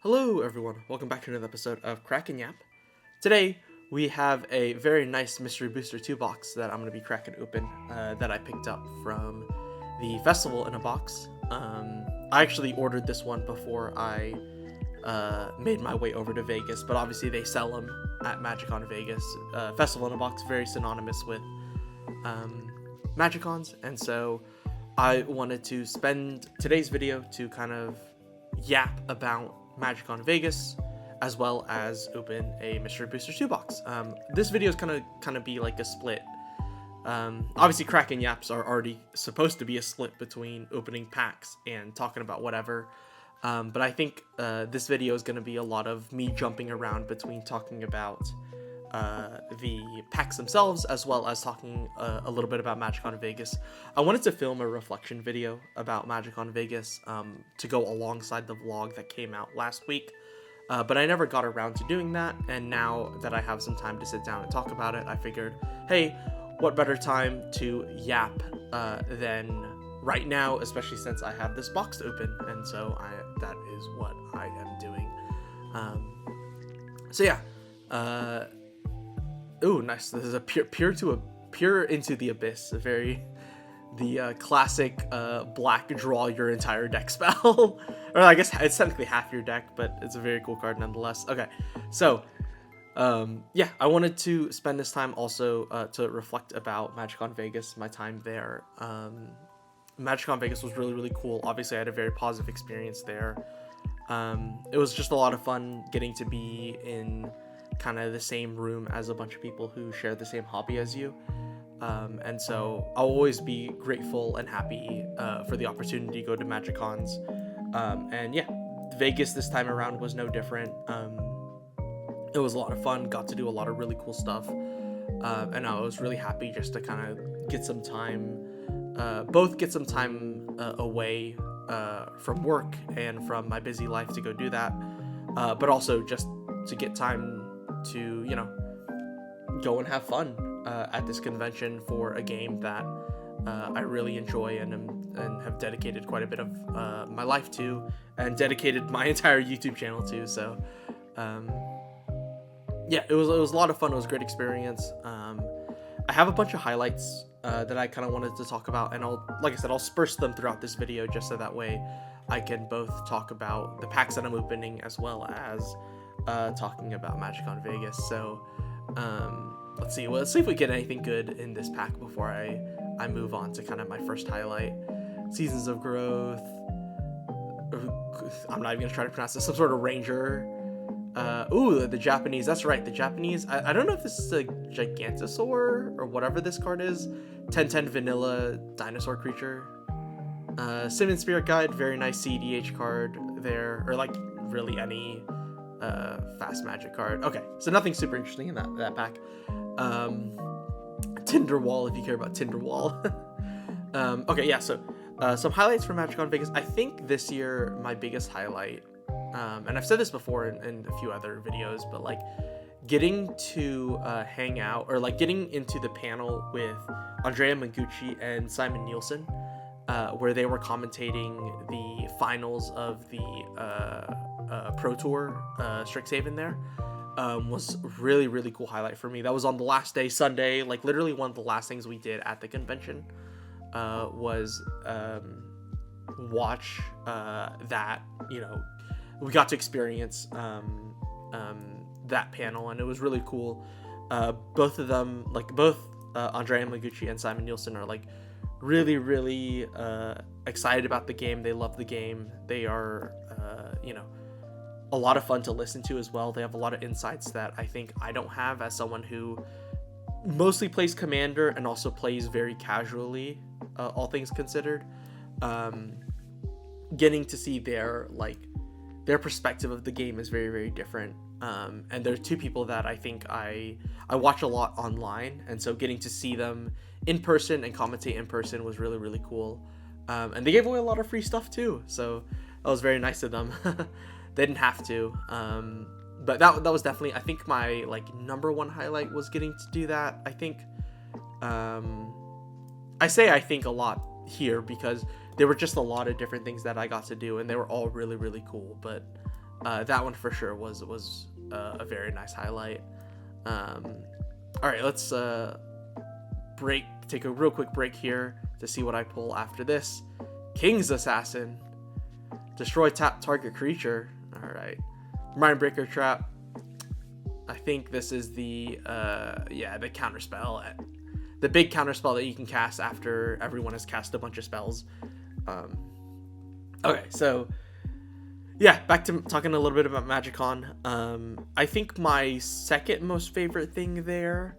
Hello everyone, welcome back to another episode of Crack and Yap. Today we have a very nice Mystery Booster 2 box that I'm going to be cracking open that I picked up from the festival in a box. I actually ordered this one before I made my way over to Vegas, but obviously they sell them at MagicCon Vegas. Festival in a box, very synonymous with MagicCons, and so I wanted to spend today's video to kind of yap about MagicCon Vegas, as well as open a Mystery Booster 2 box. This video is kind of be like a split. Obviously, Crack and Yaps are already supposed to be a split between opening packs and talking about whatever. But I think this video is going to be a lot of me jumping around between talking about the packs themselves, as well as talking a little bit about MagicCon Vegas. I wanted to film a reflection video about MagicCon Vegas to go alongside the vlog that came out last week, but I never got around to doing that, and now that I have some time to sit down and talk about it, I figured, hey, what better time to yap than right now, especially since I have this box to open, and so that is what I am doing. So yeah, ooh, nice. This is a peer into the abyss. The classic black draw your entire deck spell. Or I guess it's technically half your deck, but it's a very cool card nonetheless. Okay, so yeah, I wanted to spend this time also to reflect about MagicCon Vegas, my time there. MagicCon Vegas was really cool. Obviously, I had a very positive experience there. It was just a lot of fun getting to be in kind of the same room as a bunch of people who share the same hobby as you, and so I'll always be grateful and happy for the opportunity to go to MagicCons, and yeah, Vegas this time around was no different. It was a lot of fun, got to do a lot of really cool stuff, and I was really happy just to kind of get some time away from work and from my busy life to go do that, but also just to get time to, you know, go and have fun at this convention for a game that I really enjoy and have dedicated quite a bit of my life to, and dedicated my entire YouTube channel to. So yeah, it was a lot of fun. It was a great experience. I have a bunch of highlights that I kind of wanted to talk about, and like I said, I'll disperse them throughout this video just so that way I can both talk about the packs that I'm opening as well as talking about MagicCon Vegas. So let's see if we get anything good in this pack before I move on to kind of my first highlight. Seasons of Growth. I'm not even gonna try to pronounce this. Some sort of Ranger. Ooh, the Japanese. That's right, the Japanese. I don't know if this is a Gigantosaur or whatever this card is. 10/10 vanilla dinosaur creature. Simon Spirit Guide. Very nice CEDH card there, or like really any fast magic card. Okay, so nothing super interesting in that pack. Tinderwall, if you care about Tinderwall. Okay, yeah, so some highlights from MagicCon Vegas. I think this year my biggest highlight, and I've said this before in a few other videos, but like getting to hang out, or like getting into the panel with Andrea Mangucci and Simon Nielsen, where they were commentating the finals of the Pro Tour Strixhaven there, was really cool highlight for me. That was on the last day, Sunday, like literally one of the last things we did at the convention was watch that, you know, we got to experience that panel, and it was really cool. Both of them, like both Andrea Mangucci and Simon Nielsen, are like really excited about the game. They love the game. They are you know, a lot of fun to listen to as well. They have a lot of insights that I think I don't have as someone who mostly plays Commander and also plays very casually, all things considered. Getting to see their perspective of the game is very different. And they're two people that I think I watch a lot online, and so getting to see them in person and commentate in person was really cool. And they gave away a lot of free stuff too, so that was very nice of them. They didn't have to, but that was definitely, I think, my like number one highlight was getting to do that. I think I think a lot here because there were just a lot of different things that I got to do, and they were all really cool. But that one for sure was a very nice highlight. All right, let's take a real quick break here to see what I pull after this. King's Assassin. Destroy target creature. All right. Mindbreaker Trap. I think this is the counter spell. The big counter spell that you can cast after everyone has cast a bunch of spells. Okay, so yeah, back to talking a little bit about MagicCon. I think my second most favorite thing there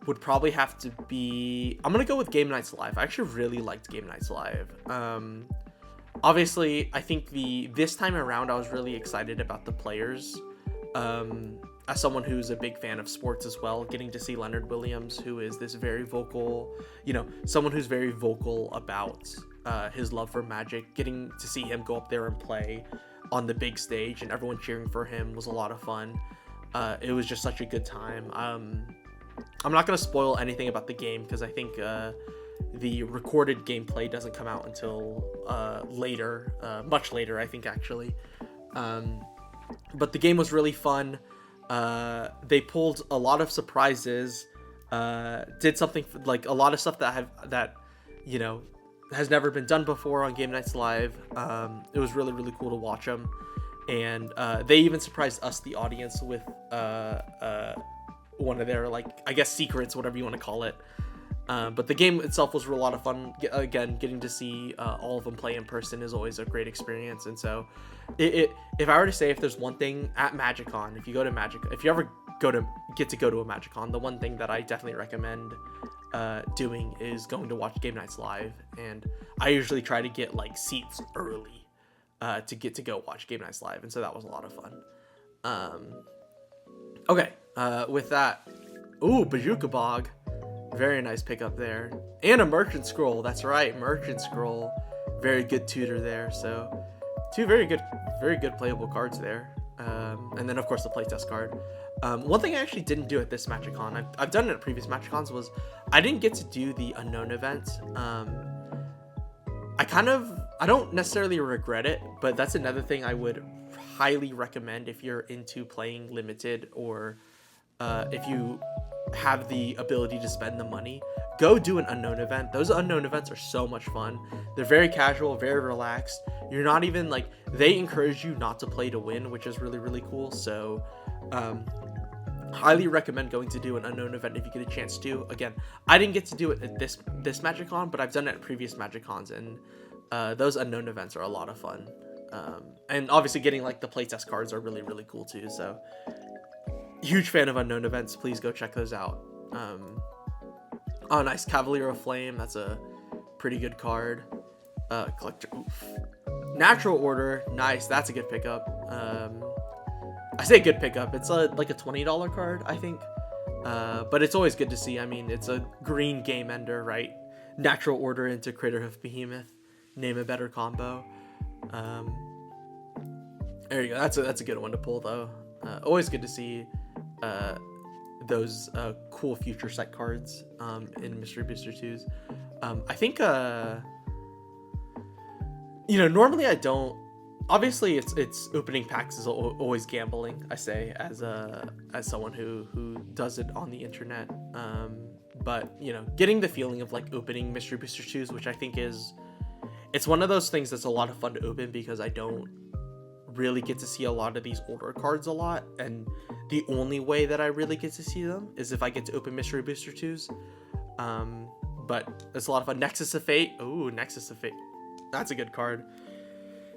would probably have to be... I'm going to go with Game Nights Live. I actually really liked Game Nights Live. Obviously, I think this time around, I was really excited about the players. As someone who's a big fan of sports as well, getting to see Leonard Williams, who is this very vocal, someone who's very vocal about his love for Magic, getting to see him go up there and play on the big stage and everyone cheering for him was a lot of fun. It was just such a good time. I'm not going to spoil anything about the game because I think the recorded gameplay doesn't come out until later, much later, I think, actually. But the game was really fun. They pulled a lot of surprises, did something like a lot of stuff that has never been done before on Game Nights Live. It was really, really cool to watch them. And they even surprised us, the audience, with one of their, I guess, secrets, whatever you want to call it. But the game itself was a lot of fun. Again, getting to see all of them play in person is always a great experience. And so, if I were to say if there's one thing at MagicCon, if you ever get to go to a MagicCon, the one thing that I definitely recommend doing is going to watch Game Nights Live. And I usually try to get seats early to get to go watch Game Nights Live, and so that was a lot of fun. Okay, with that, Bazooka Bog. Very nice pickup there. And a Merchant Scroll. That's right, Merchant Scroll. Very good tutor there. So, two very good playable cards there. And then, of course, the playtest card. One thing I actually didn't do at this MagicCon, I've done it at previous MagicCons, was I didn't get to do the Unknown event. I don't necessarily regret it, but that's another thing I would highly recommend if you're into playing limited, or if you have the ability to spend the money. Go do an Unknown event. Those Unknown events are so much fun. They're very casual, very relaxed. You're not even they encourage you not to play to win, which is really, really cool. So highly recommend going to do an Unknown event if you get a chance to. Again, I didn't get to do it at this MagicCon, but I've done it at previous MagicCons, and those Unknown events are a lot of fun. And obviously getting the playtest cards are really, really cool too. So huge fan of Unknown events. Please go check those out. Oh, nice. Cavalier of Flame. That's a pretty good card. Collector. Oof. Natural Order. Nice. That's a good pickup. I say good pickup. It's a $20 card, I think. But it's always good to see. I mean, it's a green game ender, right? Natural Order into Craterhoof Behemoth. Name a better combo. There you go. That's a good one to pull, though. Always good to see those cool future set cards in Mystery Booster 2s. I think normally I don't. Obviously, it's opening packs is always gambling. I say as someone who does it on the internet. But getting the feeling of opening Mystery Booster 2s, which I think it's one of those things that's a lot of fun to open, because I don't really get to see a lot of these older cards a lot, and the only way that I really get to see them is if I get to open Mystery Booster 2s. But it's a lot of fun. Nexus of Fate. Ooh, Nexus of Fate. That's a good card.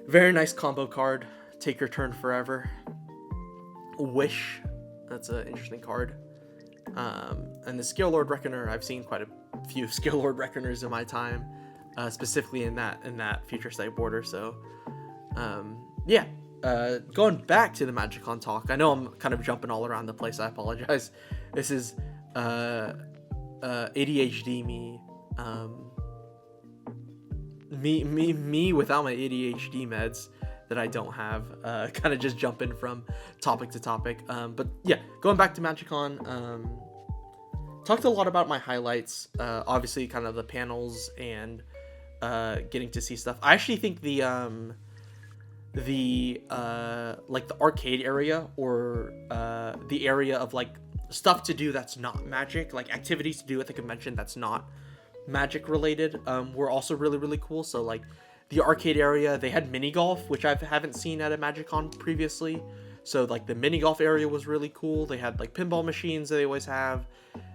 Very nice combo card. Take your turn forever. Wish. That's an interesting card. And the Scale Lord Reckoner. I've seen quite a few Scale Lord Reckoners in my time, specifically in that future site border. So, yeah. Going back to the MagicCon talk. I know I'm kind of jumping all around the place. I apologize. This is ADHD me. Me without my ADHD meds that I don't have. Kind of just jumping from topic to topic. But yeah, going back to MagicCon. Talked a lot about my highlights. Obviously, kind of the panels and getting to see stuff. I actually think the like the arcade area, or the area of like stuff to do that's not Magic, like activities to do at the convention that's not Magic related, were also really cool. So like the arcade area, they had mini golf, which I haven't seen at a MagicCon previously. So like the mini golf area was really cool. They had like pinball machines that they always have.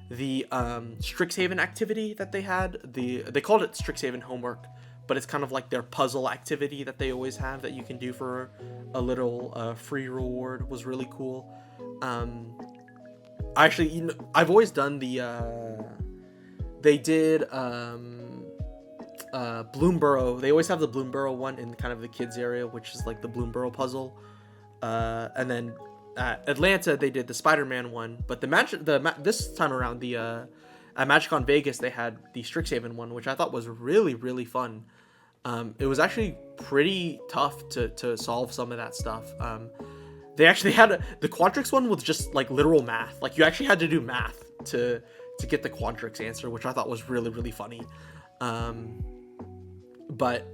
The Strixhaven activity that they had, they called it Strixhaven Homework, but it's kind of like their puzzle activity that they always have that you can do for a little free reward, was really cool. Actually, you know, I've always done the they did Bloomborough. They always have the Bloomborough one in kind of the kids area, which is like the Bloomborough puzzle. And then at Atlanta they did the Spider-Man one, but this time around at MagicCon Vegas they had the Strixhaven one, which I thought was really fun. It was actually pretty tough to solve some of that stuff. They actually had the Quadrix one was just like literal math. Like you actually had to do math to get the Quadrix answer, which I thought was really funny. But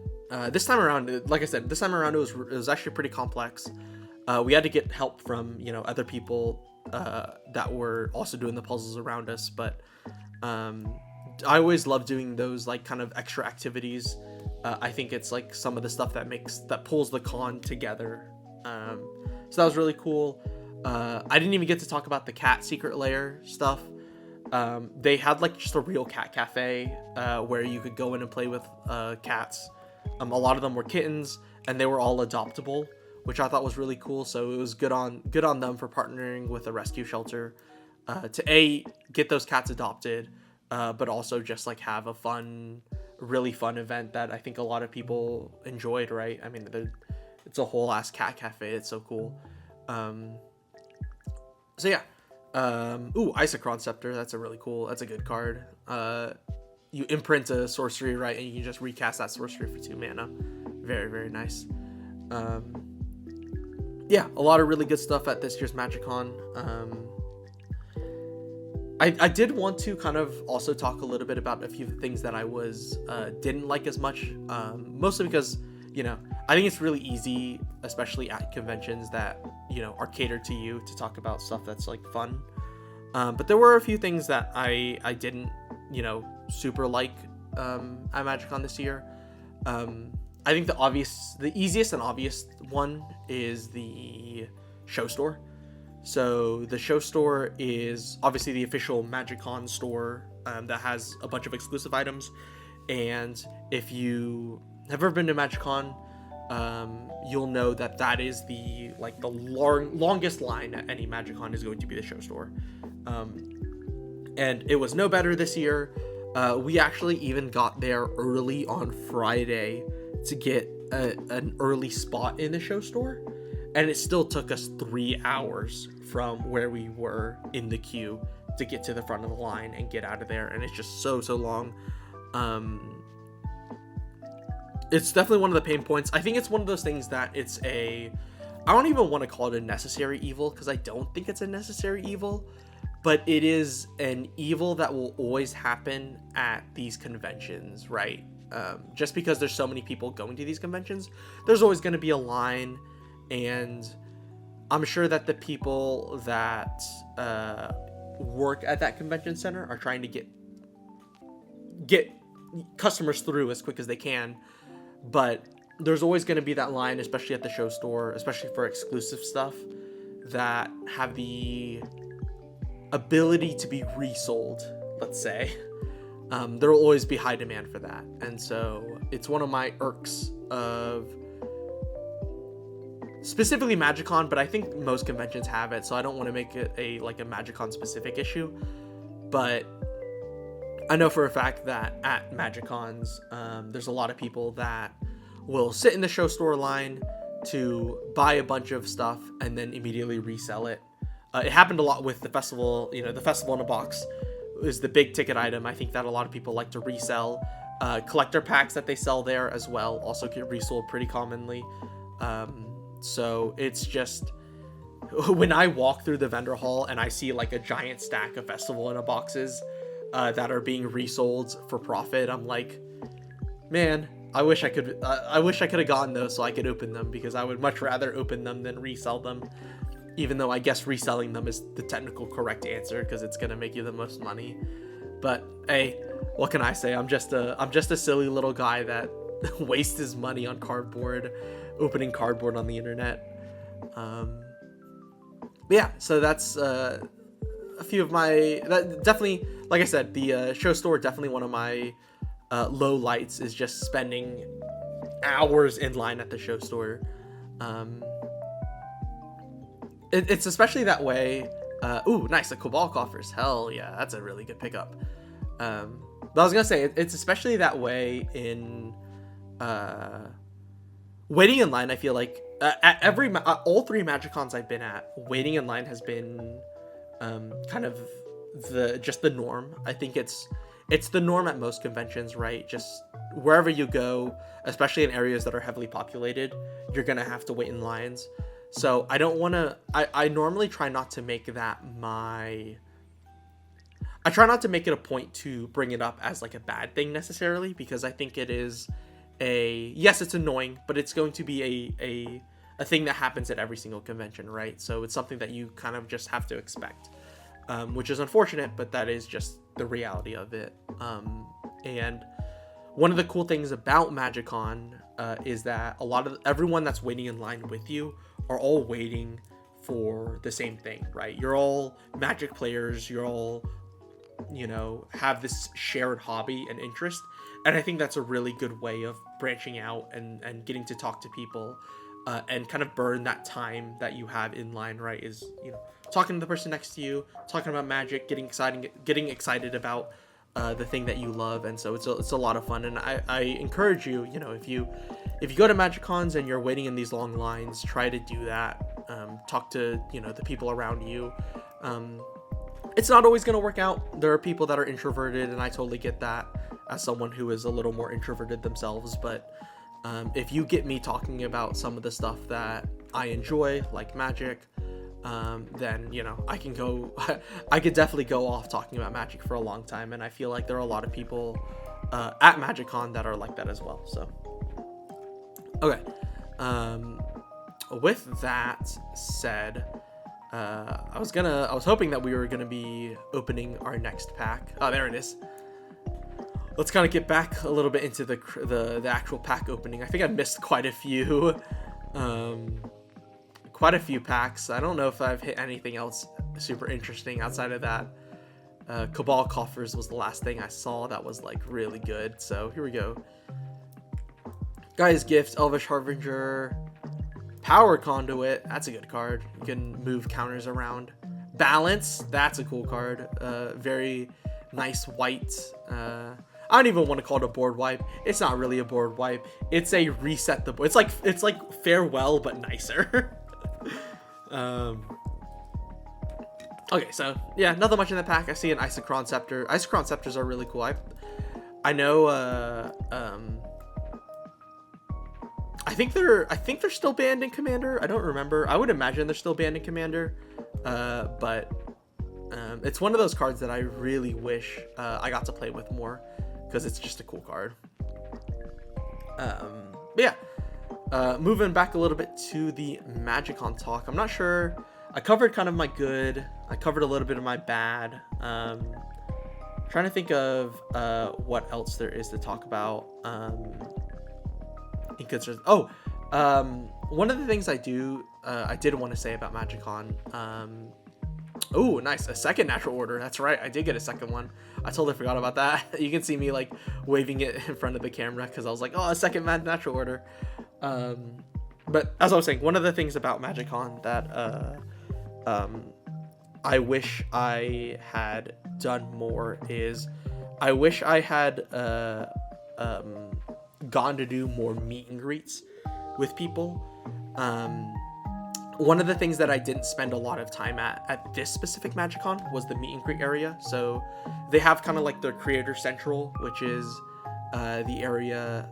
this time around, like I said, it was actually pretty complex. We had to get help from, you know, other people that were also doing the puzzles around us. But I always love doing those like kind of extra activities. I think it's like some of the stuff that pulls the con together. So that was really cool. I didn't even get to talk about the cat secret lair stuff. They had like just a real cat cafe where you could go in and play with cats. A lot of them were kittens, and they were all adoptable, which I thought was really cool. So it was good on them for partnering with a rescue shelter to get those cats adopted, but also just like have a really fun event that I think a lot of people enjoyed. Right? I mean, it's a whole ass cat cafe. It's so cool. So yeah. Isochron Scepter. That's a good card. You imprint a sorcery, right, and you can just recast that sorcery for 2 mana. Very nice. Yeah, a lot of really good stuff at this year's MagicCon. I did want to kind of also talk a little bit about a few things that I didn't like as much, mostly because, you know, I think it's really easy, especially at conventions that, you know, are catered to you, to talk about stuff that's like fun. But there were a few things that I didn't, you know, super like at MagicCon this year. I think the easiest and obvious one is the show store. So the show store is obviously the official MagicCon store that has a bunch of exclusive items. And if you have ever been to MagicCon, you'll know that is the longest line at any MagicCon is going to be the show store. And it was no better this year. We actually even got there early on Friday to get an early spot in the show store, and it still took us 3 hours from where we were in the queue to get to the front of the line and get out of there, and it's just so long. It's definitely one of the pain points. I think it's one of those things that I don't even want to call it a necessary evil, because I don't think it's a necessary evil, but it is an evil that will always happen at these conventions, right? Just because there's so many people going to these conventions, there's always going to be a line, and I'm sure that the people that work at that convention center are trying to get customers through as quick as they can, but there's always going to be that line, especially at the show store, especially for exclusive stuff that have the ability to be resold, let's say. There will always be high demand for that, and so it's one of my irks of specifically MagicCon, but I think most conventions have it, so I don't want to make it a MagicCon specific issue. But I know for a fact that at MagicCons, there's a lot of people that will sit in the show store line to buy a bunch of stuff and then immediately resell it. It happened a lot with the festival. You know, the festival in a box is the big ticket item. I think that a lot of people like to resell. Collector packs that they sell there as well also get resold pretty commonly. So it's just, when I walk through the vendor hall and I see like a giant stack of festival in a boxes that are being resold for profit, I'm like, man, I wish I could have gotten those so I could open them, because I would much rather open them than resell them. Even though I guess reselling them is the technical correct answer, because it's gonna make you the most money. But hey, what can I say? I'm just a silly little guy that wastes his money on cardboard, opening cardboard on the internet. Yeah, so that's a few of my, definitely, like I said, the show store, definitely one of my low lights is just spending hours in line at the show store. It's especially that way. Ooh, nice, the Cabal coffers. Hell yeah, that's a really good pickup. But I was gonna say, it's especially that way in waiting in line. I feel like at all 3 MagicCons I've been at, waiting in line has been kind of the norm. I think it's the norm at most conventions, right? Just wherever you go, especially in areas that are heavily populated, you're gonna have to wait in lines. So I don't want to, I normally try not to make that I try not to make it a point to bring it up as like a bad thing necessarily, because I think it is yes, it's annoying, but it's going to be a thing that happens at every single convention, right? So it's something that you kind of just have to expect, which is unfortunate, but that is just the reality of it. And one of the cool things about MagicCon is that everyone that's waiting in line with you are all waiting for the same thing, right? You're all Magic players, you're all, have this shared hobby and interest. And I think that's a really good way of branching out and getting to talk to people and kind of burn that time that you have in line, right? Is, talking to the person next to you, talking about Magic, getting excited about the thing that you love. And so it's a lot of fun. And I encourage you, if you go to MagicCons and you're waiting in these long lines, try to do that. Talk to, the people around you. It's not always going to work out. There are people that are introverted, and I totally get that as someone who is a little more introverted themselves. But if you get me talking about some of the stuff that I enjoy, like Magic, then, I can go, I could definitely go off talking about Magic for a long time. And I feel like there are a lot of people at MagicCon that are like that as well. So, okay. With that said, I was hoping that we were gonna be opening our next pack. Oh, there it is. Let's kind of get back a little bit into the actual pack opening. I think I missed quite a few packs. I don't know if I've hit anything else super interesting outside of that. Cabal coffers was the last thing I saw that was like really good. So here we go. Guy's Gift, Elvish Harbinger, Power Conduit, that's a good card. You can move counters around. Balance, that's a cool card. Very nice white. I don't even want to call it a board wipe. It's not really a board wipe. It's a reset the board. It's like Farewell but nicer. Okay, so yeah, nothing much in the pack. I see an Isochron Scepter. Isochron Scepters are really cool. I know I think they're still banned in Commander. I don't remember. I would imagine they're still banned in Commander. But it's one of those cards that I really wish I got to play with more, because it's just a cool card. But yeah, moving back a little bit to the MagicCon talk. I'm not sure. I covered kind of my good. I covered a little bit of my bad. Trying to think of what else there is to talk about. One of the things I did want to say about MagicCon. Oh, nice, a second natural order. That's right, I did get a second one. I totally forgot about that. You can see me like waving it in front of the camera because I was like, oh, a second natural order. But as I was saying, one of the things about MagicCon that I wish I had done more is I wish I had gone to do more meet and greets with people. One of the things that I didn't spend a lot of time at this specific MagicCon was the meet and greet area. So they have kind of like their Creator Central, which is the area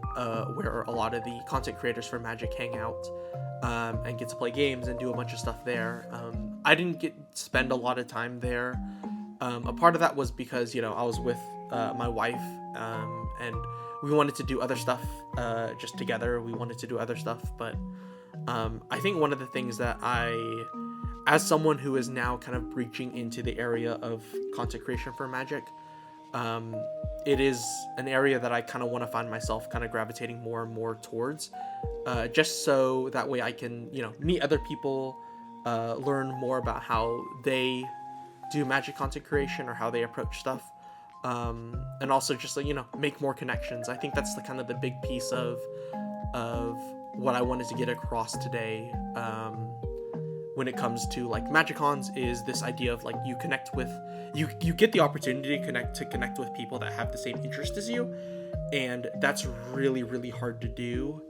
where a lot of the content creators for Magic hang out and get to play games and do a bunch of stuff there. I didn't spend a lot of time there. A part of that was because, I was with my wife and we wanted to do other stuff just together. We wanted to do other stuff, but I think one of the things that as someone who is now kind of breaching into the area of content creation for Magic, it is an area that I kind of want to find myself kind of gravitating more and more towards, just so that way I can, meet other people, learn more about how they do Magic content creation or how they approach stuff, and also just make more connections. I think that's the kind of the big piece of what I wanted to get across today, when it comes to like MagicCons, is this idea of like you connect with, you get the opportunity to connect with people that have the same interest as you, and that's really, really hard to do.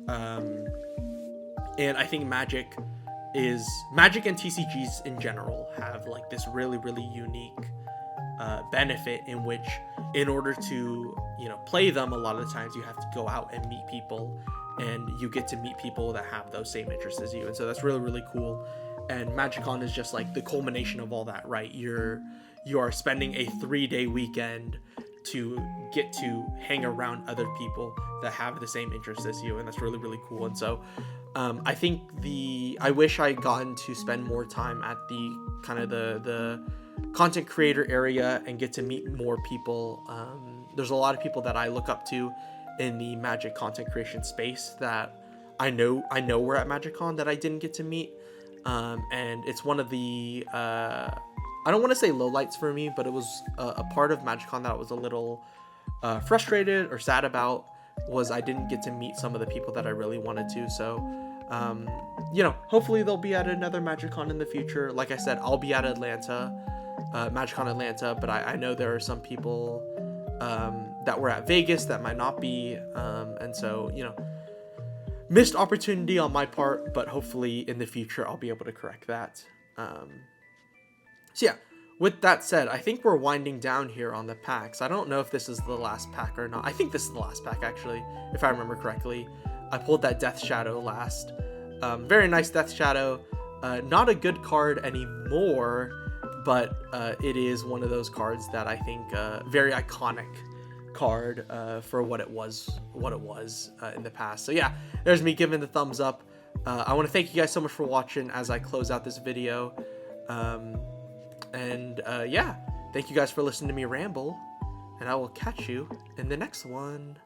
And I think Magic and TCGs in general have like this really, really unique benefit in which, in order to play them, a lot of the times you have to go out and meet people, and you get to meet people that have those same interests as you, and so that's really, really cool. And MagicCon is just like the culmination of all that, right? You are spending a 3-day weekend to get to hang around other people that have the same interests as you, and that's really, really cool. And so I think I wish I had gotten to spend more time at the kind of the content creator area and get to meet more people. There's a lot of people that I look up to in the Magic content creation space that I know were at MagicCon that I didn't get to meet, and it's one of the I don't want to say lowlights for me, but it was a part of MagicCon that I was a little frustrated or sad about, was I didn't get to meet some of the people that I really wanted to. So hopefully they'll be at another MagicCon in the future. Like I said, I'll be at Atlanta, MagicCon Atlanta, but I know there are some people that were at Vegas that might not be, and so missed opportunity on my part, but hopefully in the future I'll be able to correct that. So yeah, with that said, I think we're winding down here on the packs. I don't know if this is the last pack or not. I think this is the last pack, actually, if I remember correctly. I pulled that Death Shadow last. Very nice Death Shadow. Not a good card anymore, but it is one of those cards that I think very iconic card for what it was in the past. So yeah, there's me giving the thumbs up. I want to thank you guys so much for watching as I close out this video. Yeah, thank you guys for listening to me ramble, and I will catch you in the next one.